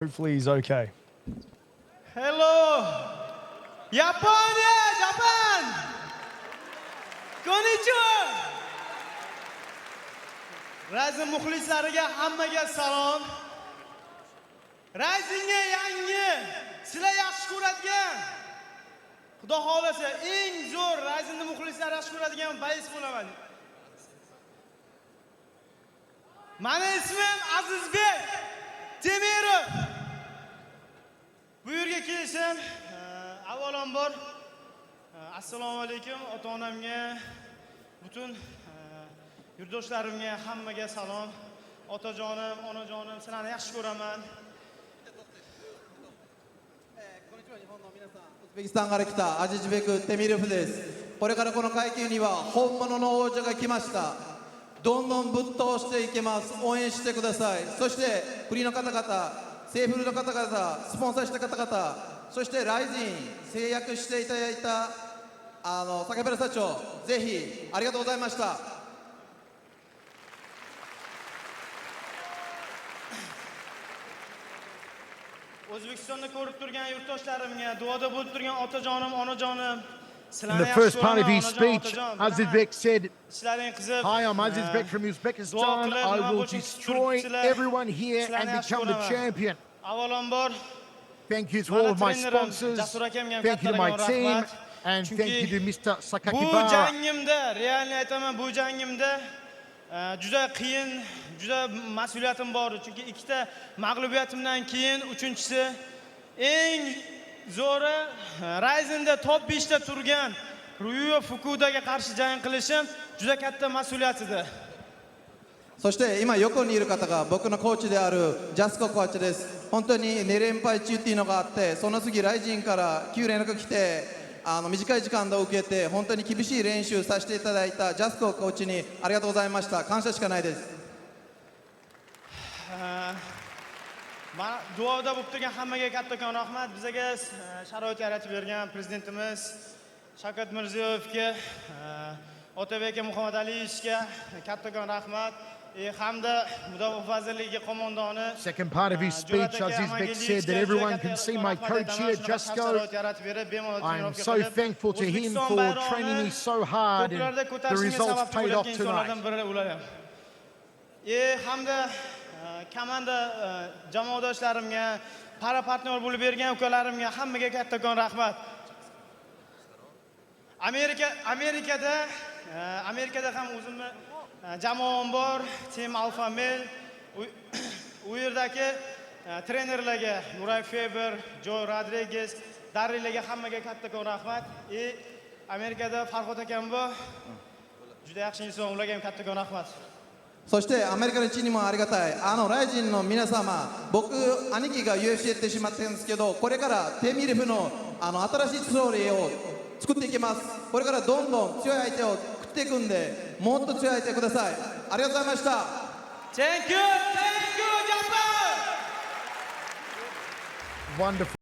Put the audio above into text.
Hopefully he's okay. Hello, Japan. Konnichiwa. Rising muxlislariga hammaga salom. Risingga yangi, sizlar yaxshi ko'radigan, Xudo xolasa eng zo'r Risingni muxlislari yaxshi ko'radigan bayis bo'laman. Meni ismim Azizbek Temirov. Bu yerga kelishim avvalambor assalomu alaykum ota-onamga, butun yurtdoshlarimga hammaga salom. Otajonim, onajonim, sizlarni yaxshi ko'raman. ウズベキスタンから来たアジジベク・テミルフです。これからこの階級には本物の王者が来ました。どんどんぶっ通していけます。応援してください。そして国の方々、政府の方々、スポンサーした方々、そしてライジン制約していただいた坂原社長、ぜひありがとうございました。O'zbekistonda ko'rib turgan yurtdoshlarimga, duoda bo'lib turgan otajonim, onajonim, In the first part of his speech, Azizbek said, "Hi, I'm Azizbek from Uzbekistan. I will destroy everyone here and become the champion. Thank you to all of my sponsors. Thank you to my team. And thank you to Mr. Sakakibara." Bu jangimda, realni aytaman, bu jangimda juda qiyin, juda mas'uliyatim bor. Chunki ikkita mag'lubiyatimdan keyin uchinchisi eng zo'ri Risingda top 5 ta turgan Ryu Fukudaga qarshi jang qilishim juda katta mas'uliyat edi. そして今横にいる方が僕のコーチであるジャスココーチです。本当に2連敗中っていうのがあって、その次ライジンから9連絡来て、短い時間で受けて本当に厳しい練習させていただいたジャスココーチにありがとうございました。感謝しかないです。Duoda bo'lib turgan hammaga kattakon rahmat. Bizga sharoit yaratib bergan prezidentimiz Shavkat Mirziyoyevga, Otabek Muhammad Aliyevga kattakon rahmat. Hamda Mudofaa vazirligi qo'mondoni. Second part of his speech, Azizbek said that everyone can see my coach here, Jasko. I'm so thankful to him for training me so hard, and the results paid off tonight. Hamda komanda jamoadoshlarimga, para partnyor bo'lib bergan ukalarimga hammaga kattakon rahmat. Amerikada ham o'zimni jamoam bor, Team Alpha Male. U yerdagi trenerlarga, Nuray Feber, Joe Rodriguez, Darrilarga hammaga kattakon rahmat. Amerikada Farhod akam bor. Juda yaxshi inson, ularga ham kattakon rahmat. そしてアメリカの地にもありがたいライジンの皆様、僕兄貴が UFC やってしまってるんですけど、これからテミルフの新しいストーリーを作っていきます。これからどんどん強い相手を食っていくんで、もっと強い相手ください。ありがとうございました。 Thank you, Japan. Wonderful.